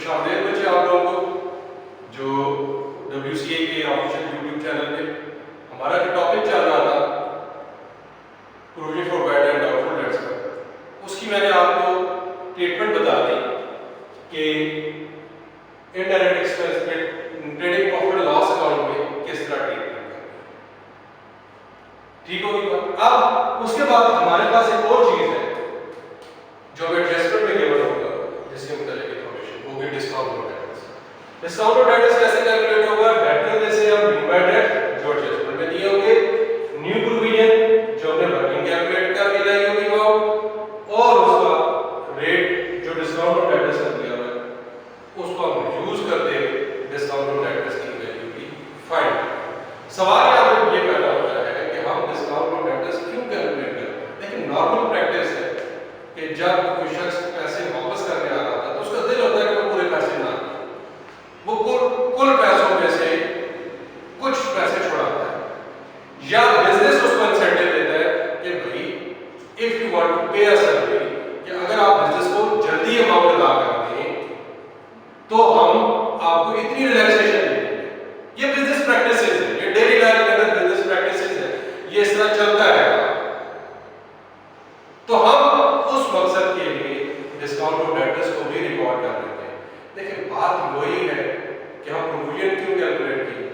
खुशामदीद बच्चे आप लोगों को जो WCA के ऑफिशियल यूट्यूब चैनल पे हमारा जो टॉपिक चल रहा था proving for bad and doubtful debts का, उसकी मैंने आपको ट्रीटमेंट बता दी कि इनडायरेक्ट एक्सपेंस में ट्रेडिंग प्रॉफिट लॉस अकाउंट में किस तरह ट्रीटमेंट करना है। ठीक होगी बात। अब उसके बाद हमारे पास एक और चीज है जो एडजस्टमेंट में केवल होगा, जिसके मुताबिक इंफॉर्मेशन वो भी डिस्काउंट और डेटर्स। डिस्काउंट और डेटर्स कैसे कैलकुलेट होगा? डेटर जैसे हम न्यू बाय डेट जो एडजस्टमेंट में दिए होंगे, न्यू प्रोविजन जो हमने वर्किंग कैलकुलेट करके लाई होगी वो, और उसका रेट जो डिस्काउंट और डेटर्स का दिया हुआ है उसको हम यूज करते हुए डिस्काउंट और डेटर्स की वैल्यू की फाइंड। सवाल यहाँ ये पैदा होता है कि हम डिस्काउंट और डेटर्स क्यों कैलकुलेट करते हैं? लेकिन नॉर्मल प्रैक्टिस है कि जब कोई शख्स पैसे वापस करने आ रहा था तो उसका दिल होता है कि वो पूरे पैसे ना दे, वो कुल पैसों में से कुछ पैसे छुड़ाता है, या बिजनेस उसको इंसेंटिव देता है कि भाई इफ यू वांट टू पे अ सैलरी, कि अगर आप बिजनेस को जल्दी अमाउंट अदा कर दें तो हम आपको इतनी रिलैक्सेशन देंगे। ये बिजनेस प्रैक्टिसेस है, ये डेली लाइफ के अंदर बिजनेस प्रैक्टिसेस है, ये इस तरह चलता रहेगा। तो हम उस मकसद के लिए डिस्काउंट और डेटर्स को भी रिकॉर्ड कर लेते हैं। लेकिन बात वही है कि हम प्रोविजन क्यों कैलकुलेट किए,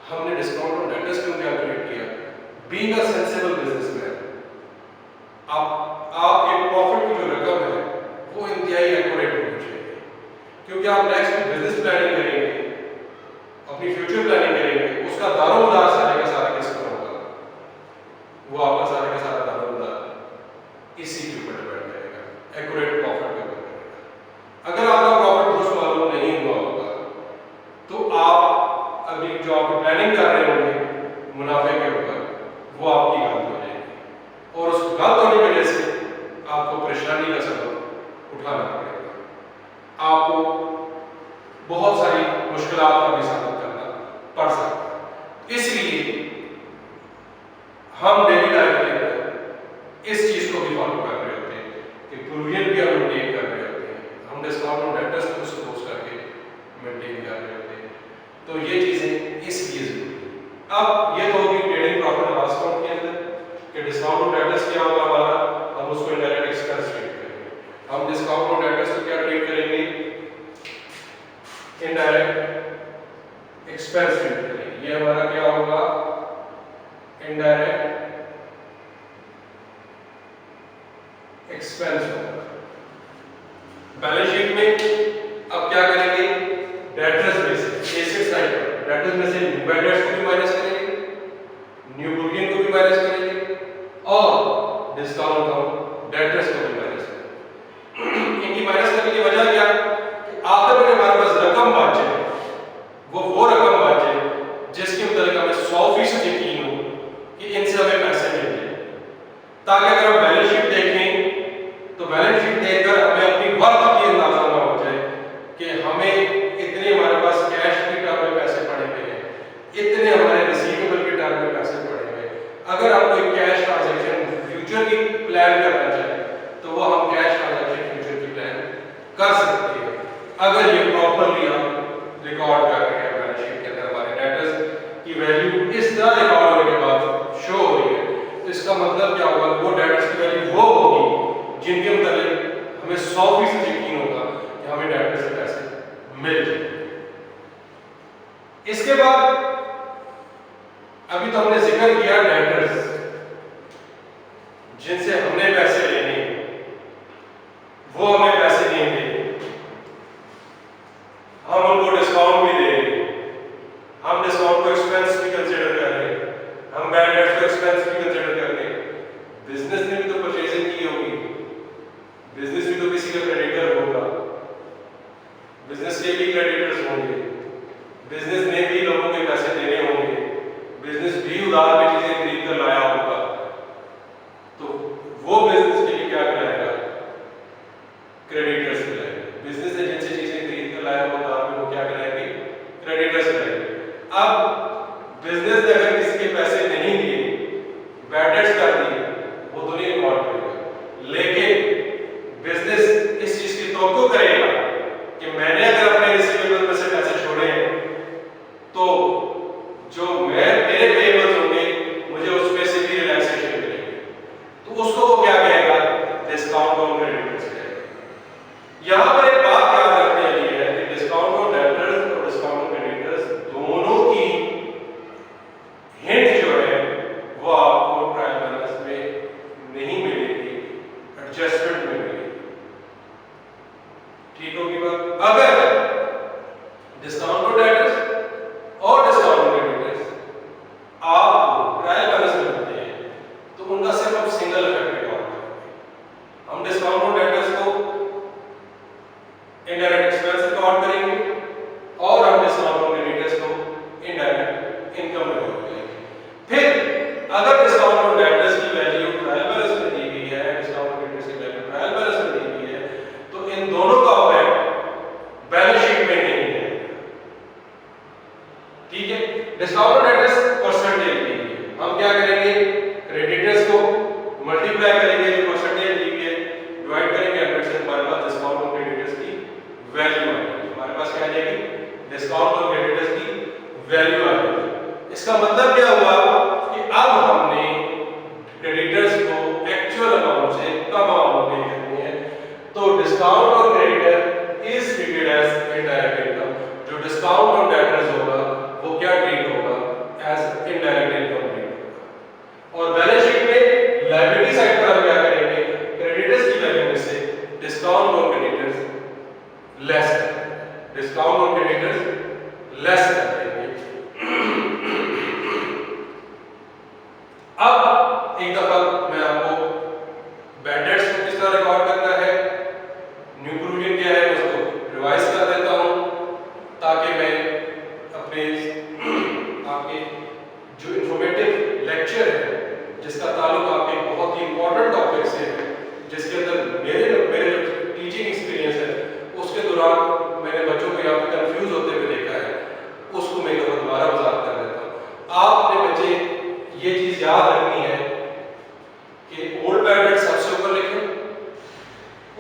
हमने डिस्काउंट और डेटर्स क्यों कैलकुलेट किया? बीइंग अ सेंसिबल बिजनेसमैन, आपके प्रॉफिट की जो रकम है वो इंतहाई एक्यूरेट होनी चाहिए, क्योंकि आप नेक्स्ट बिजनेस प्लानिंग करेंगे, अपनी फ्यूचर प्लानिंग करेंगे, उसका दारोमदार सारे का सारा किस पर होगा? वो आपका सारा का सारा दारोमदार इसी के ऊपर डिपेंड करेगा, एक्यूरेट प्रॉफिट के ऊपर करेगा। अगर आपका प्रॉफिट कुछ मालूम नहीं हुआ होगा तो आप अभी जो आप प्लानिंग कर रहे होंगे मुनाफे के ऊपर, वो आपकी गलत हो जाएगी, और उस गलत होने की वजह से आपको परेशानी का सबब उठाना पड़ेगा, आपको बहुत सारी मुश्किलात का भी सामना करना पड़ सकता है। इसलिए हम डेली लाइफ के अंदर इस चीज को भी फॉलो कर रहे होते हैं कि प्रोविजन भी हम मेंटेन कर रहे होते हैं, हम डिस्काउंट और डेटर्स को सपोज करके मेंटेन कर रहे होते हैं। तो ये चीजें इसलिए जरूरी है। अब ये तो होगी ट्रेडिंग प्रॉफिट और लॉस अकाउंट के अंदर कि डिस्काउंट और डेटर्स क्या होगा हमारा, हम उसको इनडायरेक्ट एक्सपेंस ट्रीट करेंगे। हम डिस्काउंट और डेटर्स को क्या ट्रीट करेंगे? इनडायरेक्ट एक्सपेंस ट्रीट करेंगे। ये हमारा क्या होगा? इनडायरेक्ट एक्सपेंस होगा। बैलेंस शीट में अब क्या करेंगे? डेटर्स में से एसेट साइड पर डेटर्स में से न्यू बाय डेट्स को भी माइनस करेंगे, न्यू प्रोविजन को भी माइनस करेंगे, और डिस्काउंट और डेटर्स को भी माइनस करेंगे। इनकी माइनस करने की वजह क्या? कि आखिर में हमारे पास रकम बचे, वो रकम बचे जिसके मुताबिक हमें 100% यकीन हो कि इनसे हमें पैसे मिल जाए, ताकि अगर हम बैलेंस शीट देखें तो बैलेंस शीट देखकर हमें अपनी वर्थ की अंदाजा ना हो जाए कि हमें इतने हमारे पास कैश के टर्म में पैसे पड़े हुए हैं, इतने हमारे रिसीवेबल के टर्म में पैसे पड़े हुए हैं। अगर आप कोई कैश ट्रांजैक्शन फ्यूचर की प्लान करना चाहें तो वो हम कैश ट्रांजैक्शन फ्यूचर की प्लान कर सकते हैं, अगर ये प्रॉपर्ली हम रिकॉर्ड कर रहे हैं बैलेंस शीट के अंदर। हमारे डेटर्स की वैल्यू इस तरह रिकॉर्ड होने के बाद शो हो रही है, तो इसका मतलब क्या होगा? वो डेटर्स की वैल्यू वो होगी जिनके मुताबिक हमें 100% यकीन होगा कि हमें डेटर से पैसे मिल जाएंगे। इसके बाद अभी तो हमने जिक्र किया डेटर्स जिनसे हमने पैसे लेने, वो हमें पैसे नहीं देंगे, हम उनको डिस्काउंट भी देंगे, हम डिस्काउंट को एक्सपेंस भी कंसीडर कर रहे हैं, हम बैड डेट्स को एक्सपेंस भी कंसीडर कर रहे हैं। बिजनेस ने भी तो परचेजिंग की होगी, बिजनेस भी तो किसी का क्रेडिटर होगा, बिजनेस के भी क्रेडिटर्स होंगे, बिजनेस ने भी लोगों के पैसे देने होंगे, बिजनेस भी उधार में चीजें खरीद कर लाया होगा, तो वो बिजनेस के लिए क्या कराएगा? अगर डिस्काउंट ऑन डेटर्स की वैल्यू ट्रायल बैलेंस में दी गई है, डिस्काउंट ऑन क्रेडिटर्स की वैल्यू ट्रायल बैलेंस में दी गई है, तो इन दोनों का इफेक्ट बैलेंस शीट में नहीं है। ठीक है, डिस्काउंट ऑन डेटर्स परसेंटेज दी गई है, हम क्या करेंगे, क्रेडिटर्स को मल्टीप्लाई करेंगे, जो परसेंटेज दी गई है डिवाइड करेंगे 100 से, हमारे पास डिस्काउंट ऑन क्रेडिटर्स की वैल्यू आ जाएगी। हमारे पास क्या आ जाएगी, डिस्काउंट ऑन क्रेडिटर्स की वैल्यू आ जाएगी। इसका मतलब क्या हुआ कि अब हमने क्रेडिटर्स को एक्चुअल अमाउंट से कम अमाउंट पे करनी है, तो discount on creditor is treated as indirect income. जो डिस्काउंट ऑन डेटर्स होगा वो क्या ट्रीट होगा, एज इनडायरेक्ट इनकम ट्रीट होगा। और बैलेंस शीट में लायबिलिटी साइड पर हम क्या करेंगे, क्रेडिटर्स की वैल्यू में से डिस्काउंट ऑन क्रेडिटर्स लेस करेंगे, डिस्काउंट ऑन क्रेडिटर्स लेस कर देंगे। अब एक दफा मैं आपको बैड डेट्स को किस तरह रिकॉर्ड करना है, न्यू प्रोविजन क्या है उसको रिवाइज कर देता हूं, ताकि मैं अपने आपके जो इंफॉर्मेटिव लेक्चर है जिसका ताल्लुक आपके बहुत ही इंपॉर्टेंट टॉपिक से है, जिसके अंदर मेरे टीचिंग एक्सपीरियंस है, उसके दौरान मैंने बच्चों को यहाँ पे कंफ्यूज होते हुए देखा है, उसको मैं दोबारा वजाहत कर देता हूँ। आप अपने बच्चे ये चीज याद रखनी है कि ओल्ड बैड डेट सबसे ऊपर लिखें,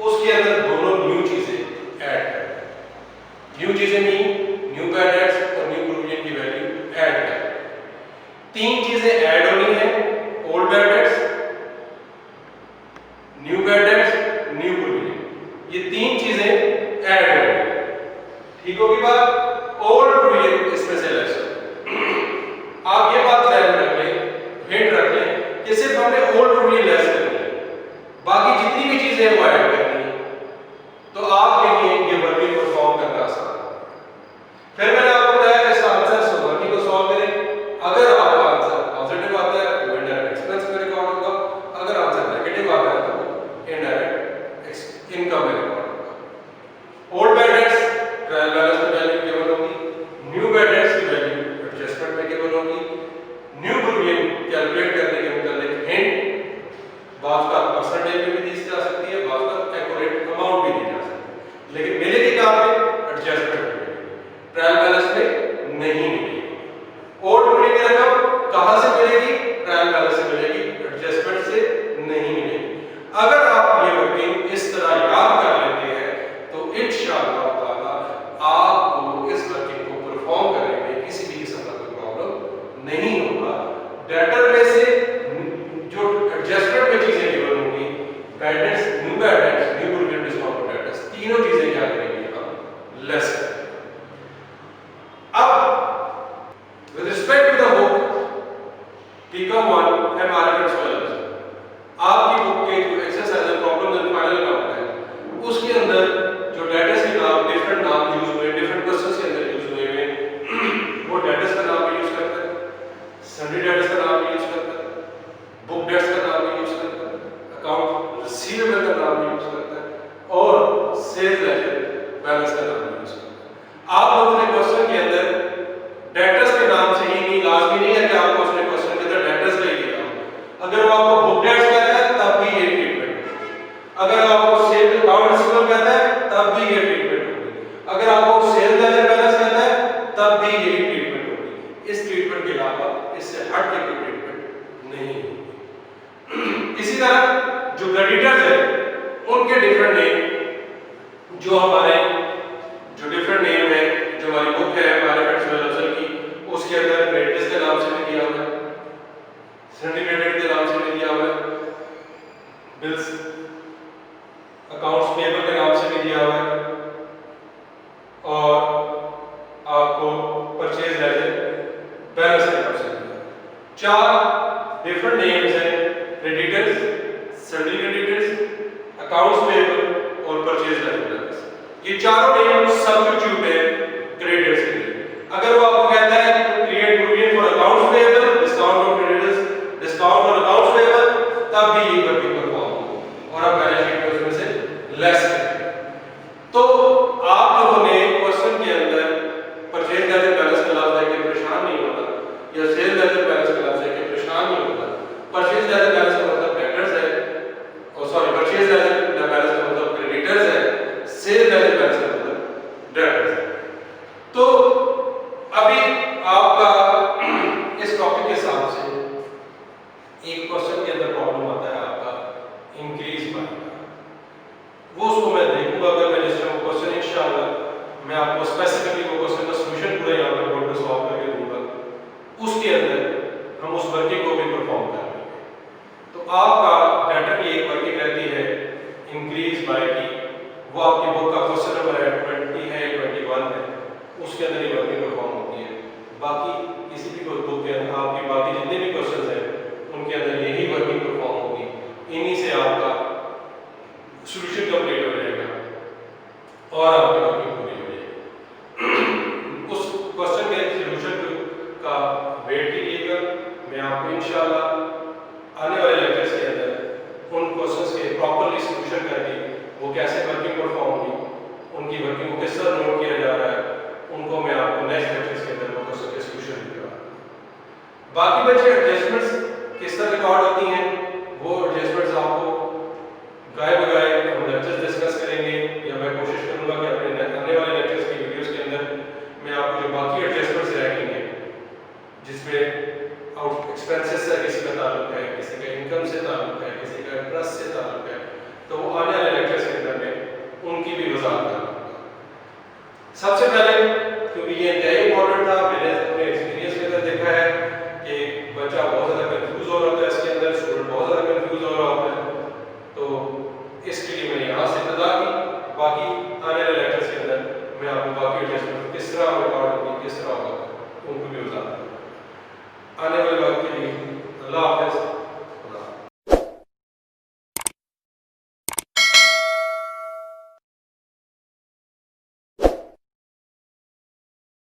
उसके अंदर दोनों न्यू चीजें ऐड करें, न्यू चीजें मीन न्यू बैड डेट्स और न्यू प्रोविजन की वैल्यू ऐड करें। तीन चीजें ऐड होनी है, old bad debts, new bad debts, new provision, ये तीन चीजें ऐड होंगी। ठीक होगी बात, ओल्ड प्रोविजन इसमें से लेस। आप ये बात ध्यान रख लें, हिंट रख लें कि सिर्फ हमने ओल्ड प्रोविजन लेस करनी है, बाकी जितनी भी चीजें हैं वो ऐड करनी है, तो आपके लिए ये वर्किंग परफॉर्म करना आसान है। फिर मैंने आपको बताया कि इसका आंसर वर्किंग को सॉल्व करें। अगर आपका आंसर पॉजिटिव आता है तो इनडायरेक्ट एक्सपेंस में रिकॉर्ड होगा, अगर आंसर नेगेटिव आता है तो वो इनडायरेक्ट इनकम में रिकॉर्ड होगा। Old bad debts trial balance में वैल्यू केवल होगी, न्यू बैड डेट्स की वैल्यू एडजस्टमेंट में केवल होगी, न्यू प्रोविजन कैलकुलेट करने के मुताबिक हिंट बात का परसेंटेज में भी दी जा सकती है, बात का एक्यूरेट अमाउंट भी दी जा सकती है, लेकिन मिलेगी कहां पे, एडजस्टमेंट में, ट्रायल बैलेंस में नहीं मिलेगी। ओल्ड प्रोविजन की रकम कहां से मिलेगी, ट्रायल बैलेंस से मिलेगी, एडजस्टमेंट से नहीं मिलेगी। अगर आप ये वर्किंग इस तरह याद कर लेते हैं तो इंशाअल्लाह ताला आपको इस वर्किंग को परफॉर्म करने में किसी भी किस्म का कोई प्रॉब्लम नहीं होगा। डेटर में से जो एडजस्टमेंट में चीजें गिवन होंगी, bad debts, new bad debts, new provision, discount on debtors, तीनों चीजें क्या करेंगे हम लेस करेंगे। अब with respect to the book पीकम 1 एमआरएफ 12, आपकी बुक के जो exercise and problems and final count है, उसके अंदर जो डेटर्स के नाम, डिफरेंट नाम यूज हुए, डिफरेंट क्वेश्चंस के अंदर यूज हुए हैं, वो डेटर्स का नाम भी यूज करता है, सन्डी डेटर्स का नाम भी यूज करता है, बुक डेट्स का नाम भी यूज करता है, अकाउंट रिसीवेबल का नाम भी यूज करता है, और सेल्स लेजर बैलेंस का नाम भी यूज करता है। आप लोगों ने क्वेश्चन के अंदर डेटर्स के नाम से ही नहीं, लाजमी नहीं है कि आपको उसने क्वेश्चन के अंदर डेटर्स का ही दिया हो। अगर वो आपको बुक डेट्स कहता है तब भी ये ट्रीटमेंट होगी, अगर आपको सेल अकाउंट रिसीवेबल कहता है तब भी ये ट्रीटमेंट होगी, अगर आपको सेल लेजर बैलेंस कहता है तब भी यही ट्रीटमेंट होगी। इस ट्रीटमेंट के अलावा इससे हट के कोई ट्रीटमेंट नहीं होगी। इसी तरह जो क्रेडिटर्स है उनके डिफरेंट नेम, जो हमारे जो डिफरेंट नेम है, जो हमारी बुक है हमारे पेट्रोल की, उसके अंदर क्रेडिटर्स के नाम से भी दिया हुआ है, सिंडिकेटेड के नाम से भी दिया हुआ है, बिल्स अकाउंट्स पेबल के नाम से भी दिया हुआ है, और आपको परचेज लेजर बैलेंस के नाम से दिया हुआ है। चार डिफरेंट नेम्स हैं, क्रेडिटर्स, सन्डी क्रेडिटर्स, अकाउंट्स पेबल और परचेज लेजर बैलेंस। ये चारों नेम सब्स्टिट्यूट है क्रेडिटर्स के लिए। अगर वो आपको कहता है कि create provision for accounts payable, discount on creditors, discount on accounts payable, तब भी ये वर्किंग परफॉर्म होगा और आप बैलेंस शीट में उसमें से लेस करेंगे। तो आप लोगों ने क्वेश्चन के अंदर परचेज लेजर बैलेंस का लफ्ज लेके परेशान नहीं होना, या सेल लेजर बैलेंस का लफ्ज लेके परेशान नहीं होना, परचेज एज ए बैलेंस का मतलब डेटर्स है, और sorry purchase as a balance का मतलब क्रेडिटर्स है, सेल एज ए बैलेंस का मतलब डेटर्स है। तो अभी आपका इस टॉपिक के हिसाब से एक क्वेश्चन के अंदर प्रॉब्लम आता है आपका इंक्रीज बाय का, वो उसको मैं देखूंगा। अगर मैं जिस टाइम क्वेश्चन इंशाल्लाह मैं आपको स्पेसिफिकली वो क्वेश्चन का सॉल्यूशन पूरा यहाँ पे बोर्ड पे सॉल्व करके दूंगा, उसके अंदर हम उस वर्किंग को भी परफॉर्म कर लेंगे। तो आपका डेटर की एक वर्किंग रहती है इंक्रीज बाय की, वो आपकी बुक का क्वेश्चन नंबर है 20 है 21 है, उसके अंदर ये वर्किंग परफॉर्म होती है। बाकी किसी भी बुक के अंदर आपके बाकी जितने भी क्वेश्चंस हैं उनके अंदर यही वर्किंग परफॉर्म होगी, इन्हीं से आपका सॉल्यूशन कंप्लीट हो जाएगा और आपकी वर्किंग पूरी हो जाएगी। उस क्वेश्चन के सॉल्यूशन का वेट कीजिएगा, मैं आपको इंशाल्लाह आने वाले लेक्चर्स के अंदर उन क्वेश्चंस के प्रॉपर्ली सॉल्यूशन करके वो कैसे वर्किंग परफॉर्म होगी, उनकी वर्किंग को किस तरह नोट किया जा रहा है, उनको मैं आपको नेक्स्ट लेक्चर्स के अंदर वो क्वेश्चन के सॉल्यूशन दूंगा। बाकी बच्चे एडजस्टमेंट्स किस तरह रिकॉर्ड होती हैं, वो एडजस्टमेंट्स आपको गाय बगाए हम लेक्चर्स डिस्कस करेंगे, या मैं कोशिश करूंगा कि अपने आने वाले लेक्चर्स की वीडियोस के अंदर मैं आपको जो बाकी एडजस्टमेंट्स रहेंगे जिसमें आउट एक्सपेंसेस से किसी का ताल्लुक है, किसी का इनकम से ताल्लुक है, किसी का इंटरेस्ट से ताल्लुक है, तो वो आने वाले लेक्चर्स के अंदर में उनकी भी वजाहत करूंगा। सबसे पहले